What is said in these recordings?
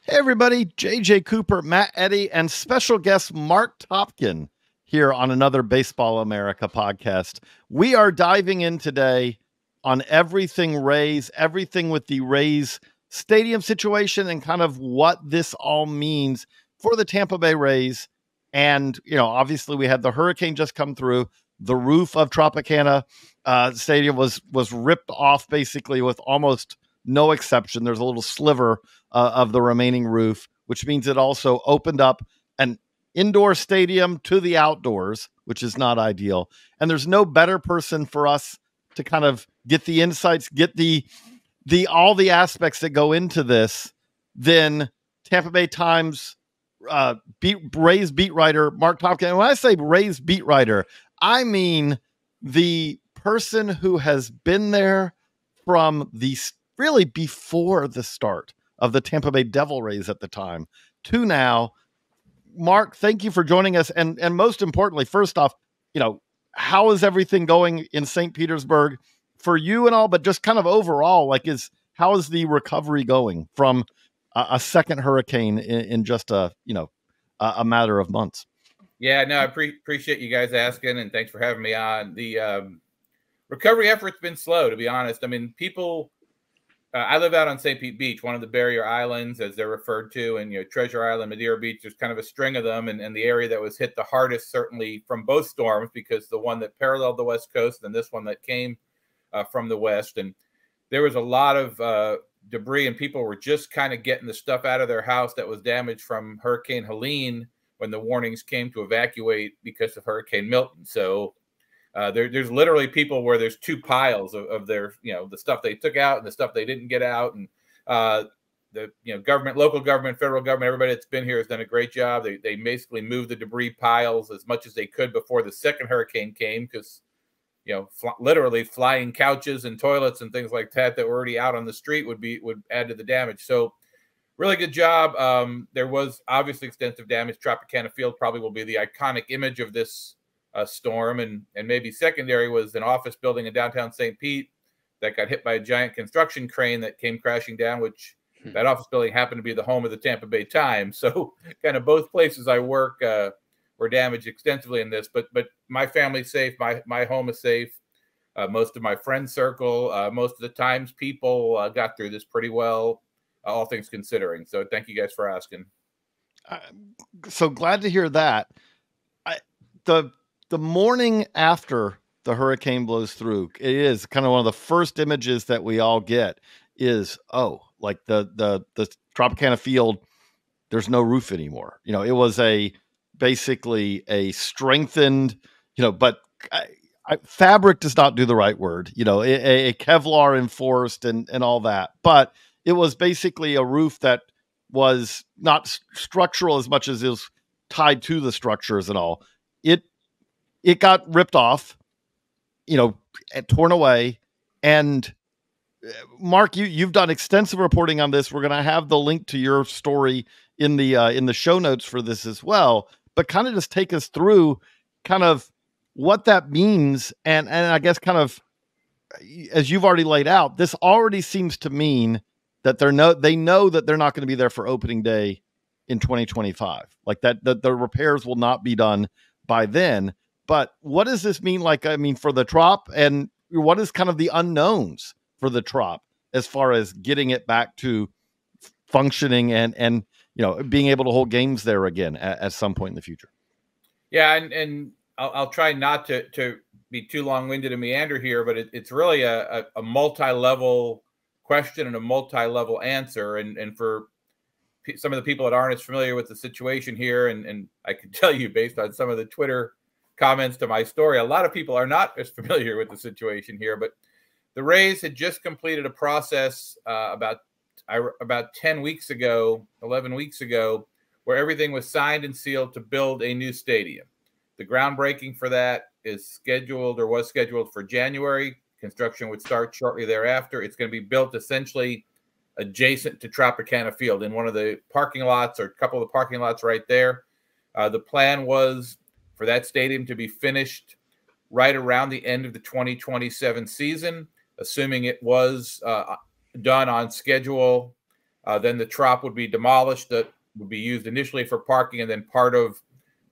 Hey everybody, JJ Cooper, Matt Eddy, and special guest Marc Topkin here on another Baseball America podcast. We are diving in today on everything Rays, everything with the Rays stadium situation and kind of what this all means for the Tampa Bay Rays. And, obviously we had the hurricane just come through. The roof of Tropicana Stadium was ripped off basically with almost no exception. There's a little sliver of the remaining roof, which means it also opened up an indoor stadium to the outdoors, which is not ideal. And there's no better person for us to kind of get the insights, get the all the aspects that go into this than Tampa Bay Times Rays beat writer Marc Topkin. And when I say Rays beat writer, I mean the person who has been there from the really before the start of the Tampa Bay Devil Rays at the time to now. Marc, thank you for joining us. And most importantly, first off, how is everything going in St. Petersburg for you and all, but just kind of overall, how is the recovery going from a second hurricane in just a matter of months? Yeah, no, I appreciate you guys asking, and thanks for having me on. The recovery effort's been slow, to be honest. I mean, people, I live out on St. Pete Beach, one of the barrier islands, as they're referred to, and Treasure Island, Madeira Beach. There's kind of a string of them, and the area that was hit the hardest, certainly from both storms, because the one that paralleled the West Coast and this one that came from the West, and there was a lot of debris, and people were just kind of getting the stuff out of their house that was damaged from Hurricane Helene when the warnings came to evacuate because of Hurricane Milton. So there's literally people where there's two piles of their, the stuff they took out and the stuff they didn't get out. And the government, local government, federal government, everybody that's been here has done a great job. They basically moved the debris piles as much as they could before the second hurricane came, because literally flying couches and toilets and things like that were already out on the street would add to the damage. So really good job. There was obviously extensive damage. Tropicana Field probably will be the iconic image of this storm, and maybe secondary was an office building in downtown St. Pete that got hit by a giant construction crane that came crashing down, which that office building happened to be the home of the Tampa Bay Times. So kind of both places I work were damaged extensively in this, but my family's safe. My home is safe. Most of my friend circle, most of the Times people got through this pretty well, all things considering. So thank you guys for asking. So glad to hear that. The morning after the hurricane blows through, it is kind of one of the first images that we all get is, the Tropicana Field, there's no roof anymore. It was basically a strengthened, but fabric does not do the right word, a Kevlar enforced and all that. But it was basically a roof that was not structural as much as it was tied to the structures and all. It got ripped off, torn away. And Marc, you've done extensive reporting on this. We're going to have the link to your story in the show notes for this as well. But kind of just take us through kind of what that means, and I guess kind of as you've already laid out, this already seems to mean that they know that they're not going to be there for opening day in 2025. Like that the repairs will not be done by then. But what does this mean? For the Trop, and what is kind of the unknowns for the Trop as far as getting it back to functioning and being able to hold games there again at some point in the future? Yeah, and I'll try not to be too long-winded and meander here, but it's really a multi-level question and a multi-level answer. And for some of the people that aren't as familiar with the situation here, and I can tell you based on some of the Twitter comments to my story, a lot of people are not as familiar with the situation here. But the Rays had just completed a process about 10 weeks ago, 11 weeks ago, where everything was signed and sealed to build a new stadium. The groundbreaking for that was scheduled for January. Construction would start shortly thereafter. It's going to be built essentially adjacent to Tropicana Field in one of the parking lots, or a couple of the parking lots right there. The plan was for that stadium to be finished right around the end of the 2027 season, assuming it was done on schedule Then the Trop would be demolished. That would be used initially for parking, and then part of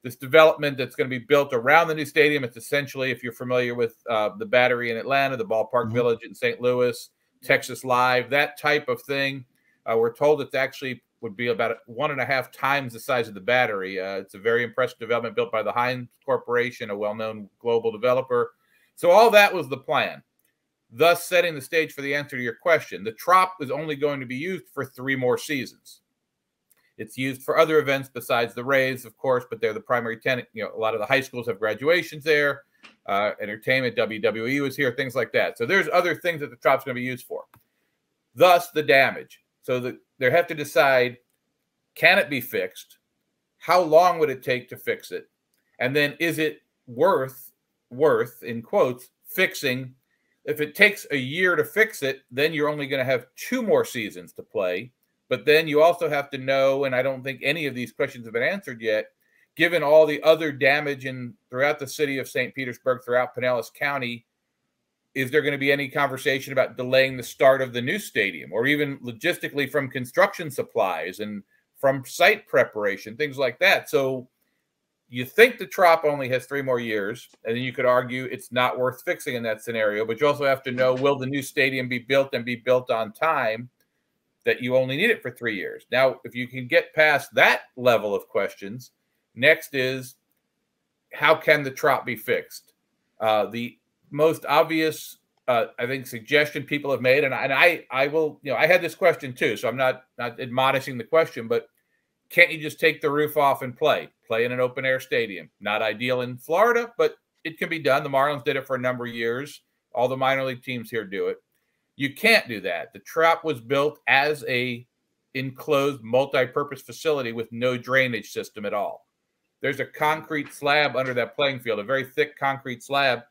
this development that's going to be built around the new stadium. It's essentially, if you're familiar with the Battery in Atlanta, the Ballpark Village in St. Louis, Texas Live, that type of thing. We're told it actually would be about 1.5 times the size of the Battery. It's a very impressive development built by the Heinz Corporation, a well-known global developer. So all that was the plan, thus setting the stage for the answer to your question. The Trop is only going to be used for 3 more seasons. It's used for other events besides the Rays, of course, but they're the primary tenant. You know, a lot of the high schools have graduations there, entertainment, WWE was here, things like that. So there's other things that the Trop's going to be used for. Thus, the damage. So they have to decide, can it be fixed? How long would it take to fix it? And then is it worth, in quotes, fixing? If it takes a year to fix it, then you're only going to have 2 more seasons to play. But then you also have to know, and I don't think any of these questions have been answered yet, given all the other damage throughout the city of St. Petersburg, throughout Pinellas County, is there going to be any conversation about delaying the start of the new stadium, or even logistically from construction supplies and from site preparation, things like that? So you think the Trop only has 3 more years, and then you could argue it's not worth fixing in that scenario, but you also have to know, will the new stadium be built and be built on time, that you only need it for 3 years? Now, if you can get past that level of questions, next is, how can the Trop be fixed? The most obvious, I think, suggestion people have made, and I will, I had this question too, so I'm not admonishing the question, but can't you just take the roof off and play in an open air stadium? Not ideal in Florida, but it can be done. The Marlins did it for a number of years. All the minor league teams here do it. You can't do that. The Trop was built as a enclosed multi-purpose facility with no drainage system at all. There's a concrete slab under that playing field, a very thick concrete slab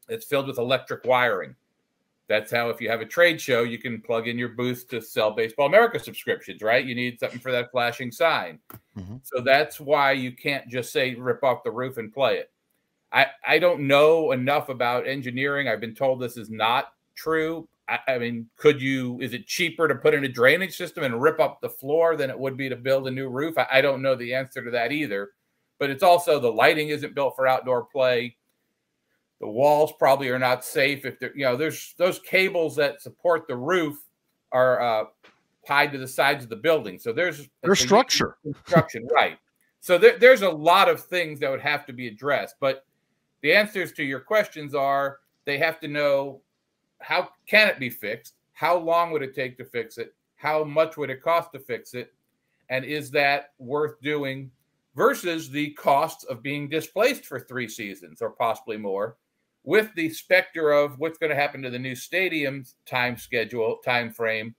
that's filled with electric wiring. That's how, if you have a trade show, you can plug in your booth to sell Baseball America subscriptions, right? You need something for that flashing sign. So that's why you can't just say, rip off the roof and play it. I don't know enough about engineering. I've been told this is not true. I mean, is it cheaper to put in a drainage system and rip up the floor than it would be to build a new roof? I don't know the answer to that either. But it's also, the lighting isn't built for outdoor play. The walls probably are not safe. If there's those cables that support the roof are tied to the sides of the building. So there's structure, construction, right? So there's a lot of things that would have to be addressed. But the answers to your questions are, they have to know, how can it be fixed? How long would it take to fix it? How much would it cost to fix it? And is that worth doing versus the costs of being displaced for 3 seasons or possibly more, with the specter of what's going to happen to the new stadium's time frame,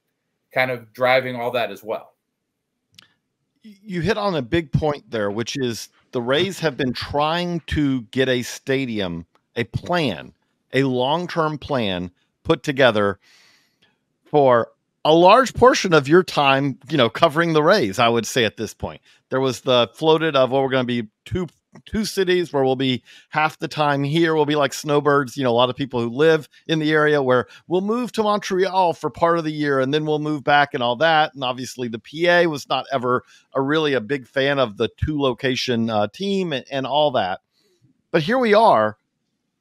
kind of driving all that as well. You hit on a big point there, which is the Rays have been trying to get a stadium, a long-term plan put together for a large portion of your time, covering the Rays. I would say at this point, there was the floated of, we're going to be two cities where we'll be half the time here. We'll be like snowbirds. A lot of people who live in the area, where we'll move to Montreal for part of the year and then we'll move back and all that. And obviously the PA was not ever really a big fan of the 2-location team and all that. But here we are.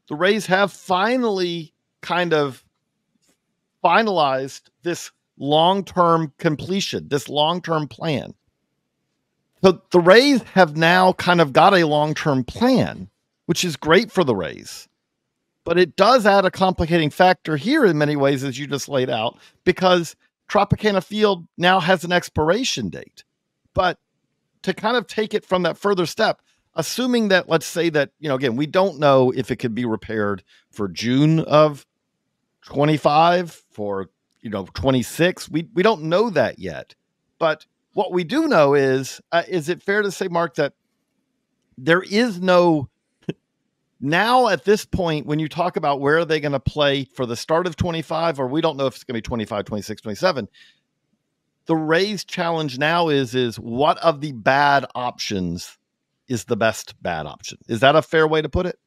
The Rays have finally kind of finalized this long-term completion, this long-term plan. So the Rays have now kind of got a long-term plan, which is great for the Rays. But it does add a complicating factor here in many ways, as you just laid out, because Tropicana Field now has an expiration date. But to kind of take it from that further step, assuming that, let's say that, again, we don't know if it could be repaired for June of 25, for 26. We don't know that yet. But what we do know is it fair to say, Mark, that there is no, now at this point, when you talk about where are they going to play for the start of 25, or we don't know if it's going to be 25, 26, 27, the Rays challenge now is what of the bad options is the best bad option? Is that a fair way to put it?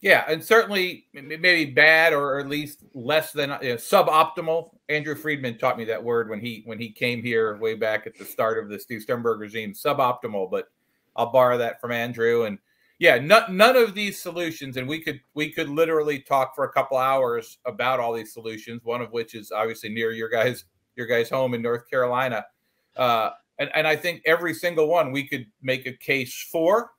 Yeah, and certainly maybe bad or at least less than suboptimal. Andrew Friedman taught me that word when he came here way back at the start of the Steve Sternberg regime. Suboptimal, but I'll borrow that from Andrew. And yeah, none of these solutions, and we could literally talk for a couple hours about all these solutions. One of which is obviously near your guys' home in North Carolina, and I think every single one we could make a case for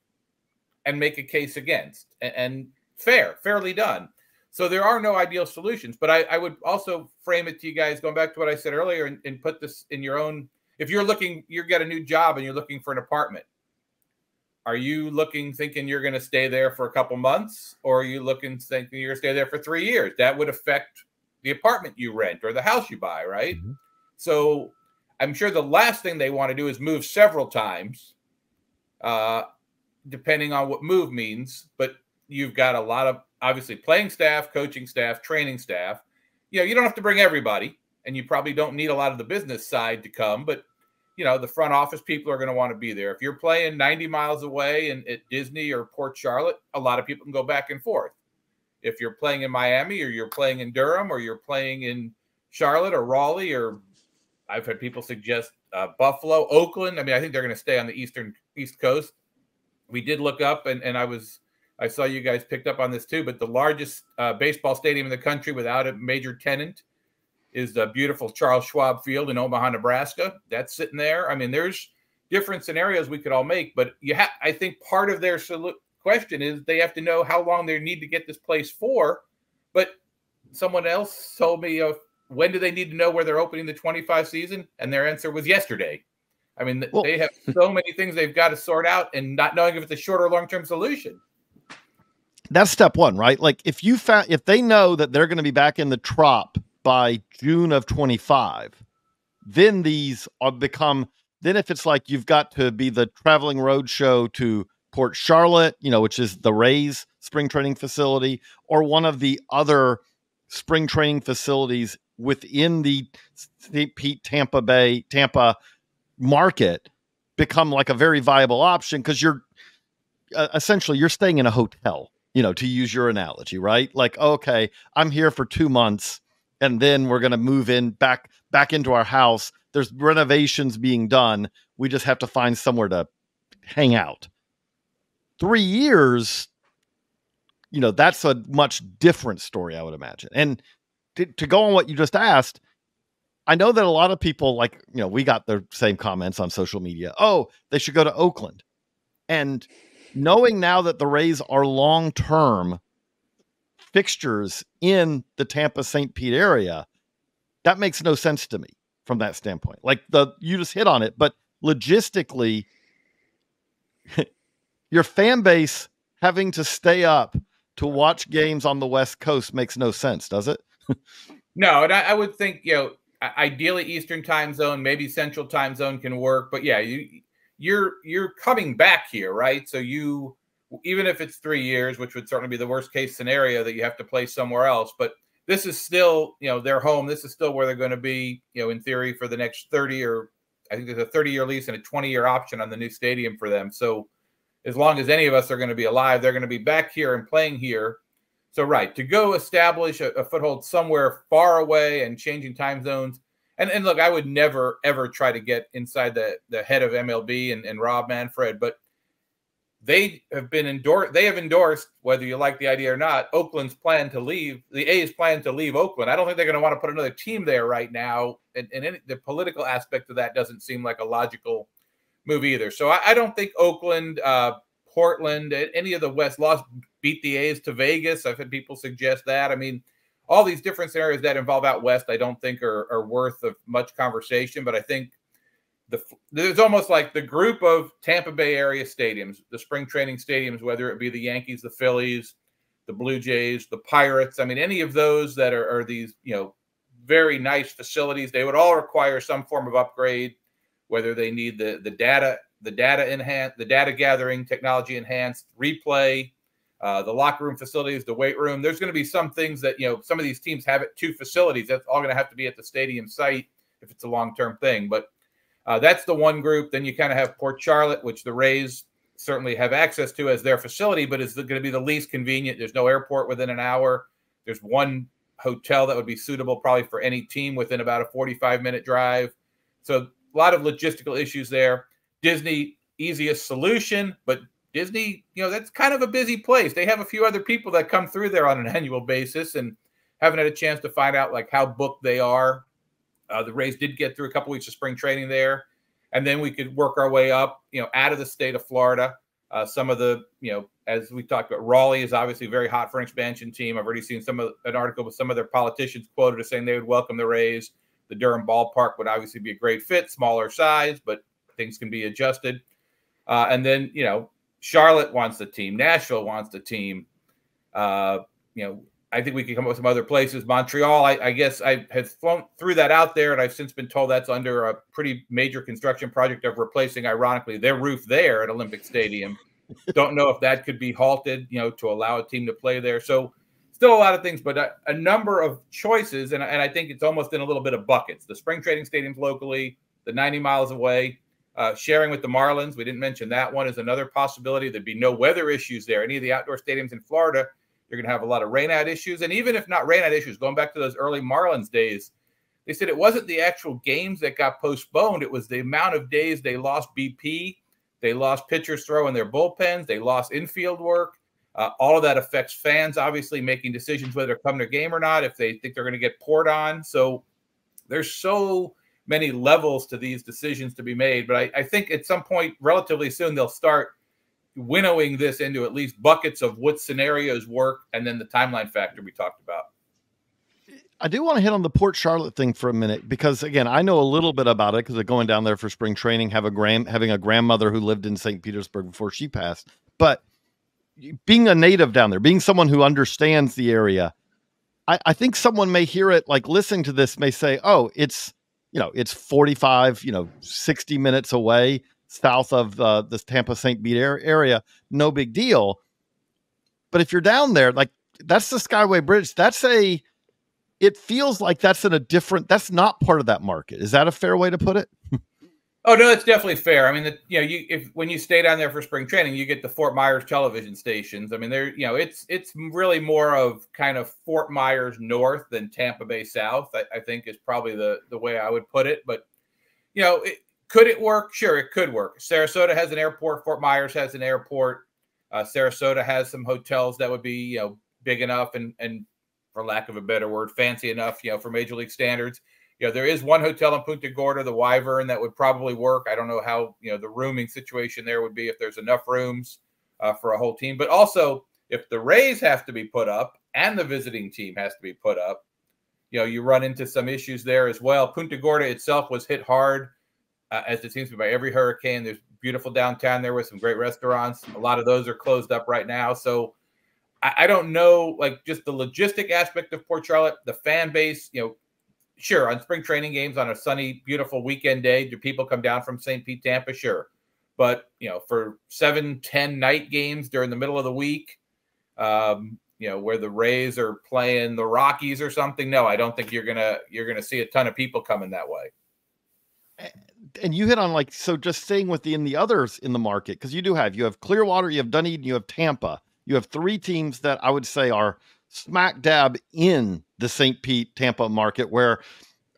and make a case against, and fairly done. So there are no ideal solutions, but I would also frame it to you guys, going back to what I said earlier, and put this in your own. If you're looking, you get a new job and you're looking for an apartment. Are you thinking you're going to stay there for a couple months, or are you thinking you're going to stay there for 3 years? That would affect the apartment you rent or the house you buy, right? Mm-hmm. So I'm sure the last thing they want to do is move several times, depending on what move means. But you've got a lot of, obviously, playing staff, coaching staff, training staff. You don't have to bring everybody, and you probably don't need a lot of the business side to come, but the front office people are going to want to be there. If you're playing 90 miles away at Disney or Port Charlotte, a lot of people can go back and forth. If you're playing in Miami, or you're playing in Durham, or you're playing in Charlotte or Raleigh, or I've had people suggest Buffalo, Oakland. I mean, I think they're going to stay on the East Coast. We did look up, and I saw you guys picked up on this too, but the largest baseball stadium in the country without a major tenant is the beautiful Charles Schwab Field in Omaha, Nebraska. That's sitting there. I mean, there's different scenarios we could all make, but I think part of their question is they have to know how long they need to get this place for. But someone else told me, when do they need to know where they're opening the 25 season? And their answer was yesterday. I mean, they have so many things they've got to sort out, and not knowing if it's a short or long-term solution. That's step one, right? Like if they know that they're going to be back in the Trop by June of 25, then these become, then if it's like you've got to be the traveling road show to Port Charlotte, which is the Rays spring training facility, or one of the other spring training facilities within the St. Pete, Tampa market, become like a very viable option, because you're essentially you're staying in a hotel, to use your analogy, right? Like, okay, I'm here for 2 months, and then we're going to move in back into our house. There's renovations being done. We just have to find somewhere to hang out. 3 years, that's a much different story, I would imagine. And to go on what you just asked, I know that a lot of people, we got the same comments on social media. Oh, they should go to Oakland. And knowing now that the Rays are long-term fixtures in the Tampa St. Pete area, that makes no sense to me from that standpoint. You just hit on it, but logistically, your fan base having to stay up to watch games on the West Coast makes no sense, does it? No, and I would think, ideally Eastern time zone, maybe Central time zone can work, but yeah, you're coming back here, right? So even if it's 3 years, which would certainly be the worst case scenario that you have to play somewhere else, but this is still, their home. This is still where they're going to be, in theory, for the next 30, or I think there's a 30-year lease and a 20-year option on the new stadium for them. So as long as any of us are going to be alive, they're going to be back here and playing here. So, right, to go establish a foothold somewhere far away and changing time zones. And look, I would never, ever try to get inside the head of MLB and Rob Manfred, but they have endorsed, whether you like the idea or not, Oakland's plan to leave, the A's plan to leave Oakland. I don't think they're going to want to put another team there right now. And the political aspect of that doesn't seem like a logical move either. So I don't think Oakland, Portland, any of the West beat the A's to Vegas. I've had people suggest that. I mean, all these different scenarios that involve out West, I don't think are worth of much conversation, but I think there's almost like the group of Tampa Bay area stadiums, the spring training stadiums, whether it be the Yankees, the Phillies, the Blue Jays, the Pirates. I mean, any of those that are these, very nice facilities, they would all require some form of upgrade, whether they need the data gathering technology enhanced, replay, the locker room facilities, the weight room. There's going to be some things that, some of these teams have at 2 facilities. That's all going to have to be at the stadium site if it's a long-term thing. But that's the one group. Then you kind of have Port Charlotte, which the Rays certainly have access to as their facility, but is going to be the least convenient. There's no airport within an hour. There's one hotel that would be suitable probably for any team within about a 45-minute drive. So a lot of logistical issues there. Disney, easiest solution, but Disney, that's kind of a busy place. They have a few other people that come through there on an annual basis, and haven't had a chance to find out like how booked they are. The Rays did get through a couple weeks of spring training there, and then we could work our way up, out of the state of Florida. Some of the, as we talked about, Raleigh is obviously very hot for an expansion team. I've already seen an article with some of their politicians quoted as saying they would welcome the Rays. The Durham ballpark would obviously be a great fit, smaller size, but things can be adjusted. And then, Charlotte wants the team. Nashville wants the team. I think we could come up with some other places. Montreal, I guess I have flown through that out there, and I've since been told that's under a pretty major construction project of replacing, ironically, their roof there at Olympic Stadium. Don't know if that could be halted, to allow a team to play there. So still a lot of things, but a number of choices, and I think it's almost in a little bit of buckets. The spring training stadiums locally, the 90 miles away, sharing with the Marlins. We didn't mention that one is another possibility. There'd be no weather issues there. Any of the outdoor stadiums in Florida, you're going to have a lot of rainout issues. And even if not rainout issues, going back to those early Marlins days, they said it wasn't the actual games that got postponed. It was the amount of days they lost BP. They lost pitchers throwing their bullpens. They lost infield work. All of that affects fans, obviously, making decisions whether to come to a game or not, if they think they're going to get poured on. So there's so many levels to these decisions to be made. But I think at some point, relatively soon, they'll start winnowing this into at least buckets of what scenarios work, and then the timeline factor we talked about. I do want to hit on the Port Charlotte thing for a minute, because again, I know a little bit about it because of going down there for spring training, having a grandmother who lived in St. Petersburg before she passed. But being a native down there, being someone who understands the area, I think someone may hear it, like listening to this may say, oh, it's 45, 60 minutes away south of this Tampa St. Pete area. No big deal. But if you're down there, like that's the Skyway Bridge. It feels like that's that's not part of that market. Is that a fair way to put it? Oh, no, that's definitely fair. I mean, when you stay down there for spring training, you get the Fort Myers television stations. I mean, it's really more of kind of Fort Myers north than Tampa Bay south, I think is probably the way I would put it. But, could it work? Sure, it could work. Sarasota has an airport. Fort Myers has an airport. Sarasota has some hotels that would be, big enough and for lack of a better word, fancy enough, for Major League standards. There is one hotel in Punta Gorda, the Wyvern, that would probably work. I don't know how, the rooming situation there would be, if there's enough rooms for a whole team. But also, if the Rays have to be put up and the visiting team has to be put up, you run into some issues there as well. Punta Gorda itself was hit hard, as it seems to be, by every hurricane. There's beautiful downtown there with some great restaurants. A lot of those are closed up right now. So I don't know, like just the logistic aspect of Port Charlotte, the fan base, sure, on spring training games on a sunny, beautiful weekend day, do people come down from St. Pete, Tampa? Sure. But, for 7-10 night games during the middle of the week, where the Rays are playing the Rockies or something, no, I don't think you're gonna see a ton of people coming that way. And you hit on so just staying within the others in the market, because you have Clearwater, you have Dunedin, you have Tampa. You have three teams that I would say are smack dab in the St. Pete, Tampa market, where,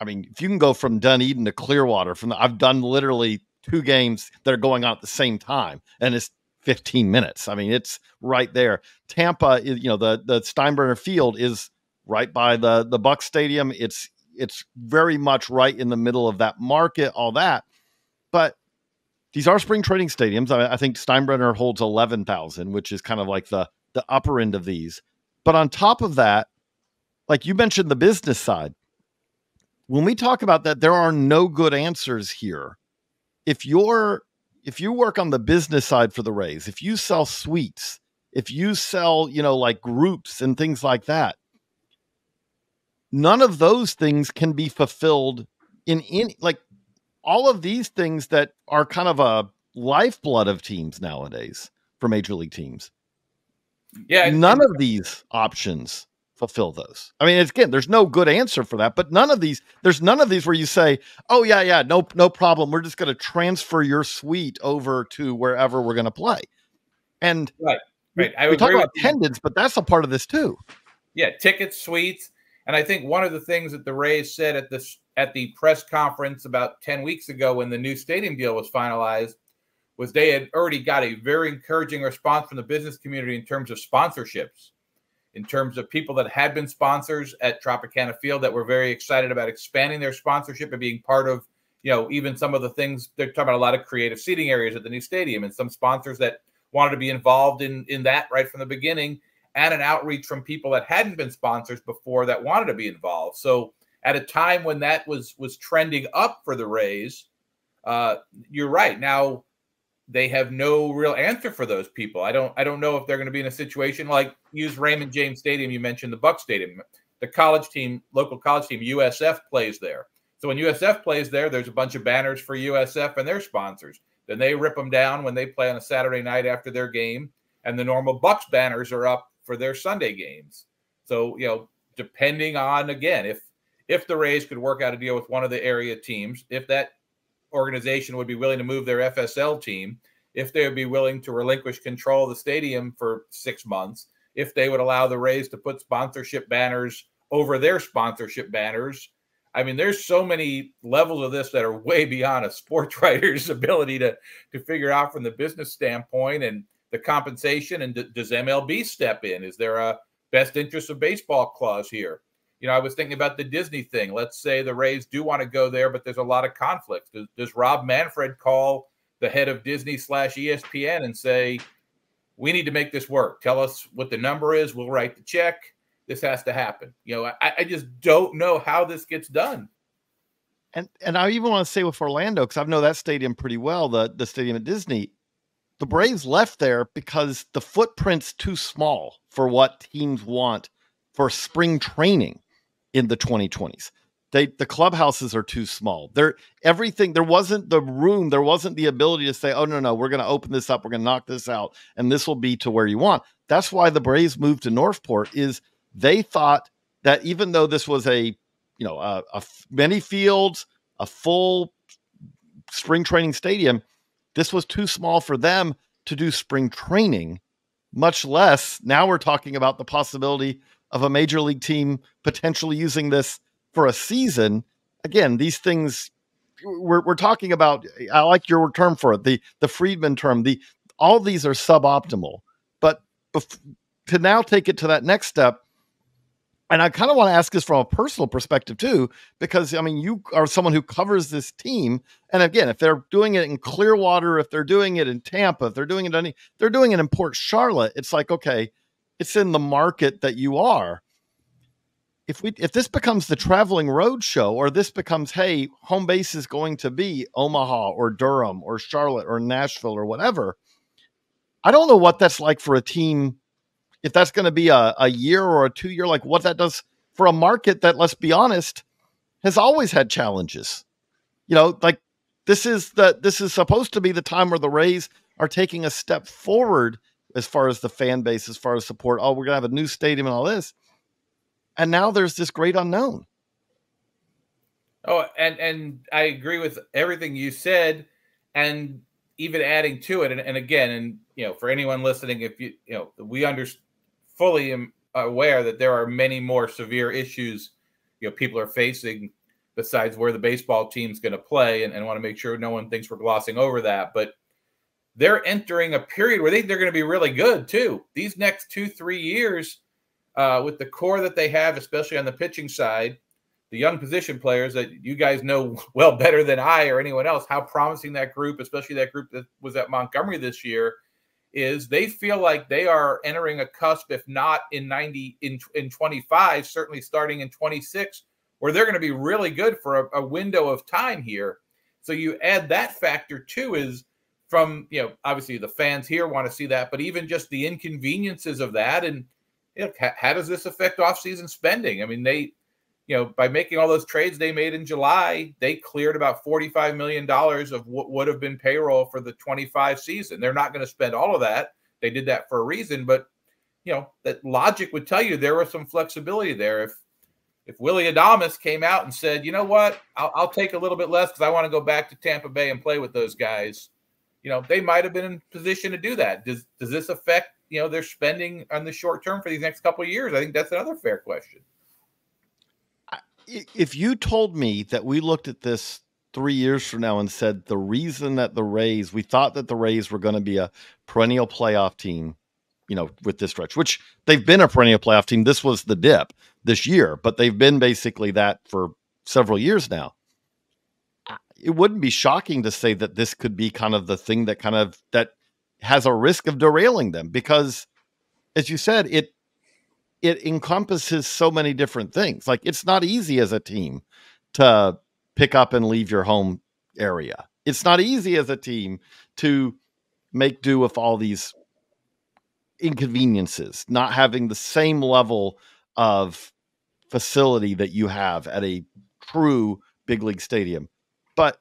I mean, if you can go from Dunedin to Clearwater, I've done literally 2 games that are going on at the same time, and it's 15 minutes. I mean, it's right there. Tampa is, the Steinbrenner Field is right by the Buck Stadium. It's very much right in the middle of that market, all that. But these are spring training stadiums. I think Steinbrenner holds 11,000, which is kind of like the upper end of these. But on top of that, like you mentioned the business side, when we talk about that, there are no good answers here. If you work on the business side for the Rays, if you sell suites, if you sell, like groups and things like that, none of those things can be fulfilled in any, like all of these things that are kind of a lifeblood of teams nowadays for major league teams. Yeah. None of these options fulfill those? I mean, again, there's no good answer for that, but there's none of these where you say, oh yeah, no problem. We're just going to transfer your suite over to wherever we're going to play. And right. I we talk agree about with you. attendance, but that's a part of this too. Yeah, tickets, suites. And I think one of the things that the Rays said at the press conference about 10 weeks ago when the new stadium deal was finalized was they had already got a very encouraging response from the business community in terms of sponsorships, in terms of people that had been sponsors at Tropicana Field that were very excited about expanding their sponsorship and being part of, even some of the things. They're talking about a lot of creative seating areas at the new stadium and some sponsors that wanted to be involved in that right from the beginning, and an outreach from people that hadn't been sponsors before that wanted to be involved. So at a time when that was trending up for the Rays, you're right. Now they have no real answer for those people. I don't know if they're going to be in a situation like use Raymond James Stadium. You mentioned the Buck Stadium. The college team, local college team, USF plays there. So when USF plays there, there's a bunch of banners for USF and their sponsors. Then they rip them down when they play on a Saturday night after their game, and the normal Bucks banners are up for their Sunday games. So, depending on, again, if the Rays could work out a deal with one of the area teams, if that organization would be willing to move their FSL team, if they would be willing to relinquish control of the stadium for 6 months, if they would allow the Rays to put sponsorship banners over their sponsorship banners. I mean, there's so many levels of this that are way beyond a sports writer's ability to figure out from the business standpoint, and the compensation. And does MLB step in? Is there a best interest of baseball clause here? I was thinking about the Disney thing. Let's say the Rays do want to go there, but there's a lot of conflicts. Does Rob Manfred call the head of Disney/ESPN and say, we need to make this work. Tell us what the number is. We'll write the check. This has to happen. I just don't know how this gets done. And I even want to say with Orlando, because I know that stadium pretty well, the stadium at Disney, the Braves left there because the footprint's too small for what teams want for spring training in the 2020s. The clubhouses are too small. There wasn't the room, there wasn't the ability to say, oh, no, we're going to open this up, we're going to knock this out, and this will be to where you want. That's why the Braves moved to Northport, is they thought that even though this was a many fields, a full spring training stadium, this was too small for them to do spring training, much less now we're talking about the possibility of a major league team potentially using this for a season. Again, these things we're talking about, I like your term for it, the Friedman term, all these are suboptimal, but to now take it to that next step. And I kind of want to ask this from a personal perspective too, because I mean, you are someone who covers this team. And again, if they're doing it in Clearwater, if they're doing it in Tampa, if they're doing it in Port Charlotte, it's like, okay, it's in the market that you are. If this becomes the traveling road show, or this becomes, hey, home base is going to be Omaha or Durham or Charlotte or Nashville or whatever, I don't know what that's like for a team. If that's going to be a year or a 2 year, like what that does for a market that, let's be honest, has always had challenges. Like this is supposed to be the time where the Rays are taking a step forward as far as the fan base, as far as support. Oh, we're going to have a new stadium and all this. And now there's this great unknown. Oh, and I agree with everything you said, and even adding to it. And again, for anyone listening, if we fully am aware that there are many more severe issues, people are facing besides where the baseball team's going to play, and want to make sure no one thinks we're glossing over that. But they're entering a period where they're going to be really good too. These next 2-3 years, with the core that they have, especially on the pitching side, the young position players that you guys know well better than I or anyone else, how promising that group, especially that group that was at Montgomery this year, is. They feel like they are entering a cusp, if not in 25, certainly starting in 26, where they're going to be really good for a window of time here. So you add that factor too, is from, obviously the fans here want to see that, but even just the inconveniences of that. And how does this affect off-season spending? I mean, they, by making all those trades they made in July, they cleared about $45 million of what would have been payroll for the 25 season. They're not going to spend all of that. They did that for a reason, but that logic would tell you there was some flexibility there. If Willie Adames came out and said, you know what, I'll take a little bit less because I want to go back to Tampa Bay and play with those guys, they might have been in position to do that. Does this affect, their spending on the short term for these next couple of years? I think that's another fair question. If you told me that we looked at this 3 years from now and said the reason that we thought that the Rays were going to be a perennial playoff team, with this stretch, which they've been a perennial playoff team. This was the dip this year, but they've been basically that for several years now. It wouldn't be shocking to say that this could be kind of the thing that has a risk of derailing them, because as you said, it encompasses so many different things. Like, it's not easy as a team to pick up and leave your home area. It's not easy as a team to make do with all these inconveniences, not having the same level of facility that you have at a true big league stadium. But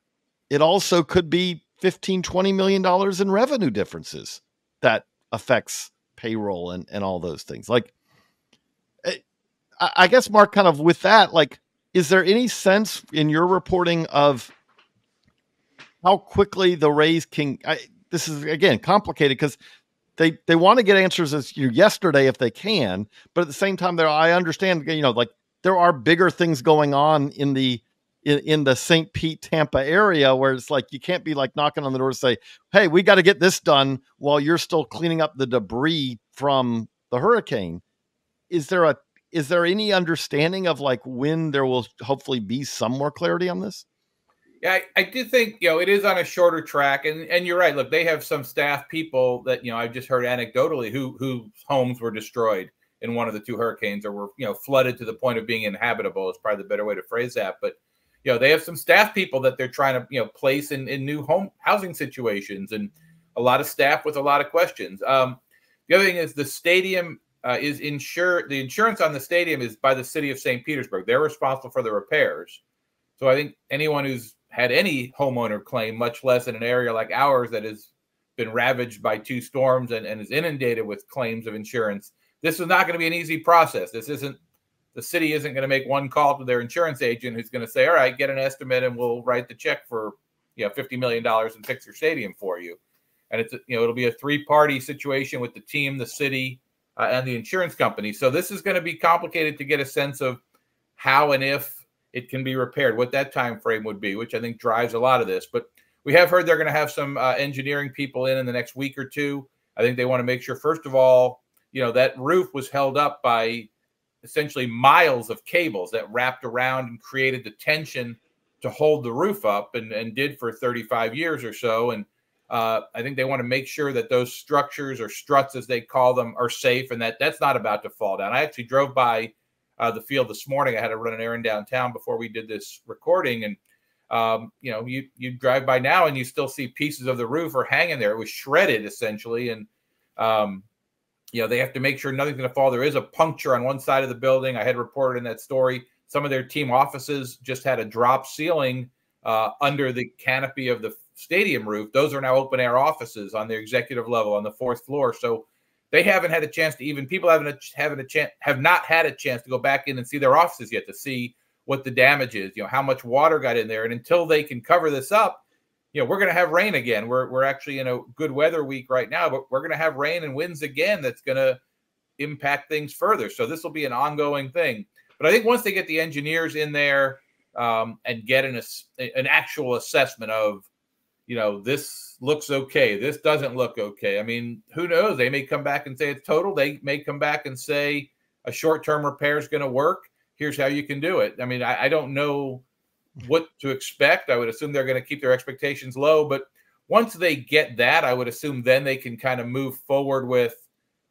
it also could be $15-20 million in revenue differences that affects payroll and all those things. Like, I guess, Mark, kind of with that, like, is there any sense in your reporting of how quickly the Rays can, this is again complicated because they want to get answers as yesterday if they can, but at the same time, I understand, like, there are bigger things going on in the St. Pete, Tampa area where it's like, you can't be like knocking on the door to say, hey, we got to get this done while you're still cleaning up the debris from the hurricane. Is there any understanding of like when there will hopefully be some more clarity on this? Yeah, I do think, it is on a shorter track, and you're right. Look, they have some staff people that, I've just heard anecdotally whose homes were destroyed in one of the two hurricanes, or were, flooded to the point of being inhabitable is probably the better way to phrase that. But, they have some staff people that they're trying to, place in new home housing situations, and a lot of staff with a lot of questions. The other thing is the stadium is insured. The insurance on the stadium is by the city of St. Petersburg. They're responsible for the repairs. So I think anyone who's had any homeowner claim, much less in an area like ours that has been ravaged by two storms and is inundated with claims of insurance, this is not going to be an easy process. The city isn't going to make one call to their insurance agent who's going to say, all right, get an estimate and we'll write the check for $50 million and fix your stadium for you. And it's it'll be a three-party situation with the team, the city, and the insurance company. So this is going to be complicated to get a sense of how and if it can be repaired, what that time frame would be, which I think drives a lot of this. But we have heard they're going to have some engineering people in the next week or two. I think they want to make sure, first of all, that roof was held up by essentially miles of cables that wrapped around and created the tension to hold the roof up, and did for 35 years or so. And I think they want to make sure that those structures, or struts as they call them, are safe, and that's not about to fall down. I actually drove by the field this morning. I had to run an errand downtown before we did this recording. And, you drive by now and you still see pieces of the roof are hanging there. It was shredded essentially. And, they have to make sure nothing's going to fall. There is a puncture on one side of the building. I had reported in that story, some of their team offices just had a drop ceiling under the canopy of the stadium roof. Those are now open air offices on their executive level on the fourth floor. So they haven't had a chance to people have not had a chance to go back in and see their offices yet to see what the damage is, how much water got in there. And until they can cover this up, we're going to have rain again. We're actually in a good weather week right now, but we're going to have rain and winds again. That's going to impact things further. So this will be an ongoing thing. But I think once they get the engineers in there and get an actual assessment of, this looks okay, this doesn't look okay. I mean, who knows? They may come back and say it's total. They may come back and say a short-term repair is going to work. Here's how you can do it. I mean, I don't know what to expect. I would assume they're going to keep their expectations low. But once they get that, I would assume then they can kind of move forward with,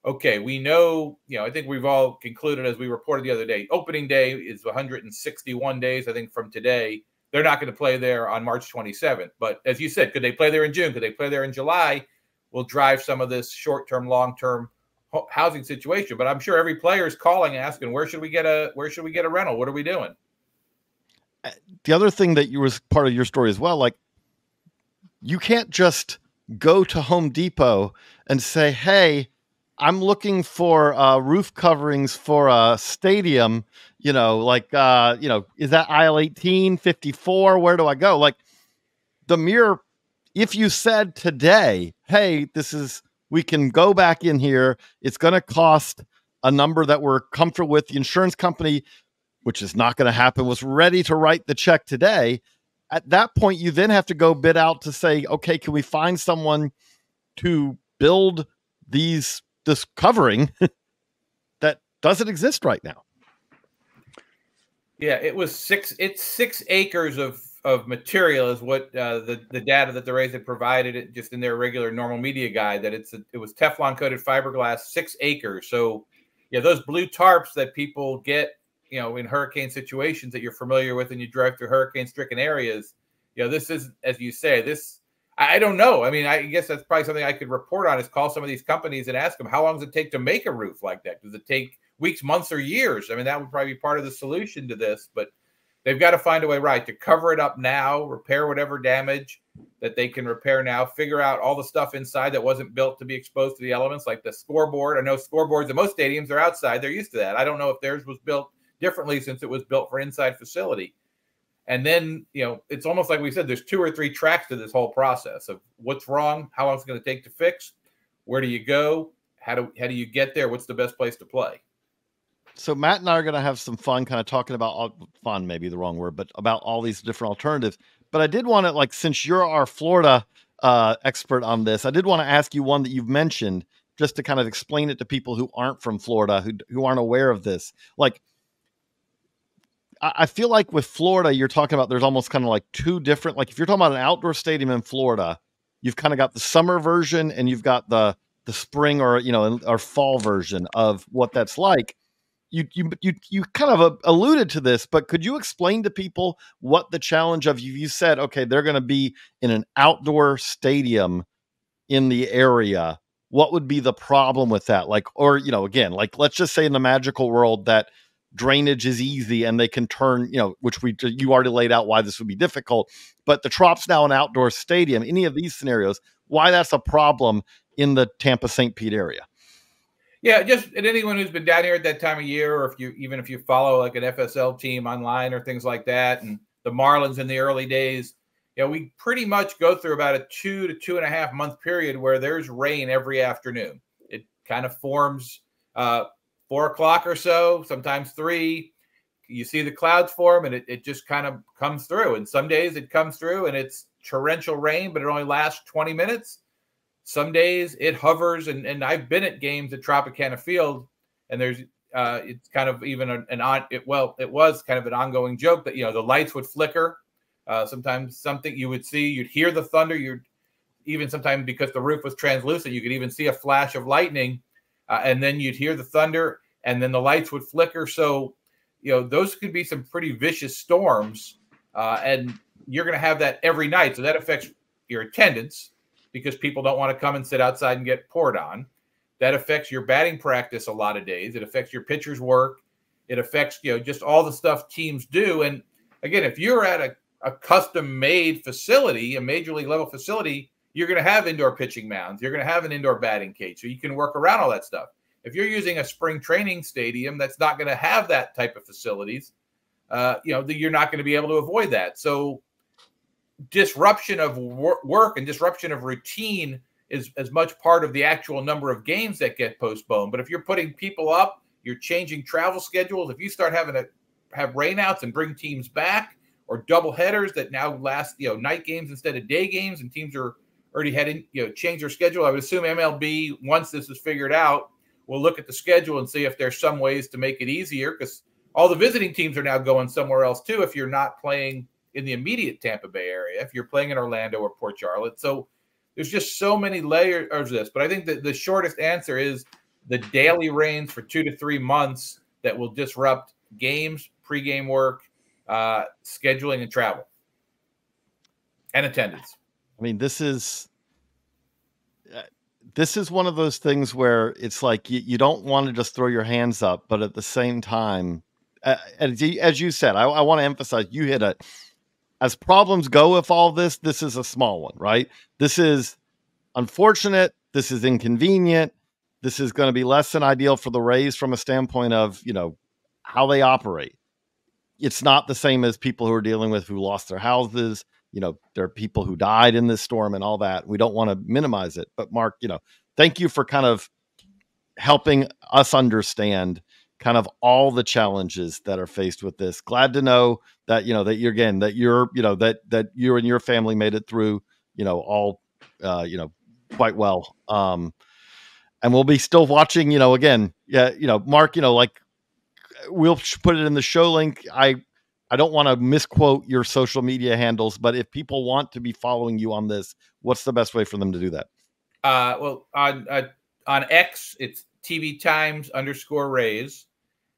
okay, we know, I think we've all concluded, as we reported the other day, opening day is 161 days, I think, from today. They're not going to play there on March 27th. But as you said, could they play there in June? Could they play there in July? Will drive some of this short-term, long-term housing situation. But I'm sure every player is calling, asking, where should we get a rental? What are we doing? The other thing that was part of your story as well, like, you can't just go to Home Depot and say, hey, I'm looking for roof coverings for a stadium, you know, like, you know, is that aisle 18, 54? Where do I go? Like the mere, if you said today, hey, we can go back in here, it's going to cost a number that we're comfortable with. The insurance company, which is not going to happen, was ready to write the check today. At that point, you then have to go bid out to say, okay, can we find someone to build this covering that doesn't exist right now? Yeah, it's 6 acres of material is what the data that the Rays had provided it just in their regular normal media guide, that it was Teflon coated fiberglass, 6 acres. So yeah, those blue tarps that people get, you know, in hurricane situations that you're familiar with and you drive through hurricane stricken areas, you know, this is, as you say, this, I don't know. I mean, I guess that's probably something I could report on, is call some of these companies and ask them, how long does it take to make a roof like that? Does it take weeks, months, or years? I mean, that would probably be part of the solution to this, but they've got to find a way, right, to cover it up now, repair whatever damage that they can repair now, figure out all the stuff inside that wasn't built to be exposed to the elements, like the scoreboard. I know scoreboards in most stadiums are outside. They're used to that. I don't know if theirs was built differently since it was built for inside facility. And then, you know, it's almost like we said, there's 2 or 3 tracks to this whole process of what's wrong, how long it's going to take to fix, where do you go, how do you get there, what's the best place to play. So Matt and I are going to have some fun kind of talking about, fun maybe the wrong word, but about all these different alternatives. But I did want to, like, since you're our Florida expert on this, I did want to ask you one that you've mentioned, just to kind of explain it to people who aren't from Florida, who aren't aware of this. Like, I feel like with Florida, you're talking about, there's almost kind of like 2 different, like if you're talking about an outdoor stadium in Florida, you've kind of got the summer version and you've got the spring or, you know, or fall version of what that's like. You kind of alluded to this, but could you explain to people what the challenge of, you said, okay, they're going to be in an outdoor stadium in the area. What would be the problem with that? Like, or, you know, again, like, let's just say in the magical world that drainage is easy and they can turn, you know, which you already laid out why this would be difficult, but the Trop's now an outdoor stadium. Any of these scenarios, why that's a problem in the Tampa St. Pete area? Yeah, just anyone who's been down here at that time of year, or if you follow like an FSL team online or things like that, and the Marlins in the early days, you know, we pretty much go through about a 2 to 2.5 month period where there's rain every afternoon. It kind of forms 4 o'clock or so, sometimes 3. You see the clouds form and it just kind of comes through. And some days it comes through and it's torrential rain, but it only lasts 20 minutes. Some days it hovers, and I've been at games at Tropicana Field, and there's it's kind of even it was kind of an ongoing joke that, you know, the lights would flicker. Sometimes something you'd hear the thunder. You'd even sometimes, because the roof was translucent, you could even see a flash of lightning, and then you'd hear the thunder, and then the lights would flicker. So, you know, those could be some pretty vicious storms, and you're going to have that every night. So that affects your attendance, because people don't want to come and sit outside and get poured on. That affects your batting practice a lot of days. It affects your pitcher's work. It affects, you know, just all the stuff teams do. And again, if you're at a custom-made facility, a major league level facility, you're going to have indoor pitching mounds. You're going to have an indoor batting cage, so you can work around all that stuff. If you're using a spring training stadium that's not going to have that type of facilities, you know, you're not going to be able to avoid that. So disruption of work and disruption of routine is as much part of the actual number of games that get postponed. But if you're putting people up, you're changing travel schedules. If you start having to have rainouts and bring teams back, or double headers that now last, you know, night games instead of day games, and teams are already heading, you know, change their schedule. I would assume MLB, once this is figured out, will look at the schedule and see if there's some ways to make it easier, because all the visiting teams are now going somewhere else too. If you're not playing in the immediate Tampa Bay area, if you're playing in Orlando or Port Charlotte. So there's just so many layers of this. But I think that the shortest answer is the daily rains for 2 to 3 months that will disrupt games, pregame work, scheduling, and travel, and attendance. I mean, this is one of those things where it's like you don't want to just throw your hands up, but at the same time, as you said, I want to emphasize, you hit it. As problems go with all this is a small one, right? This is unfortunate. This is inconvenient. this is going to be less than ideal for the Rays from a standpoint of, how they operate. It's not the same as people who are dealing with who lost their houses. There are people who died in this storm and all that. We don't want to minimize it. But Marc, thank you for kind of helping us understand kind of all the challenges that are faced with this. Glad to know that, that you're, again, that you're, that you and your family made it through, all, quite well. And we'll be still watching, again, Marc, like, we'll put it in the show link. I don't want to misquote your social media handles, but if people want to be following you on this, what's the best way for them to do that? Well, on X, it's TV Times _Rays,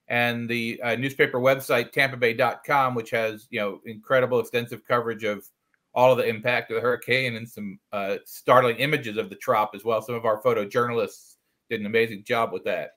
and the newspaper website TampaBay.com, which has incredible extensive coverage of all of the impact of the hurricane and some startling images of the trop as well. Some of our photojournalists did an amazing job with that.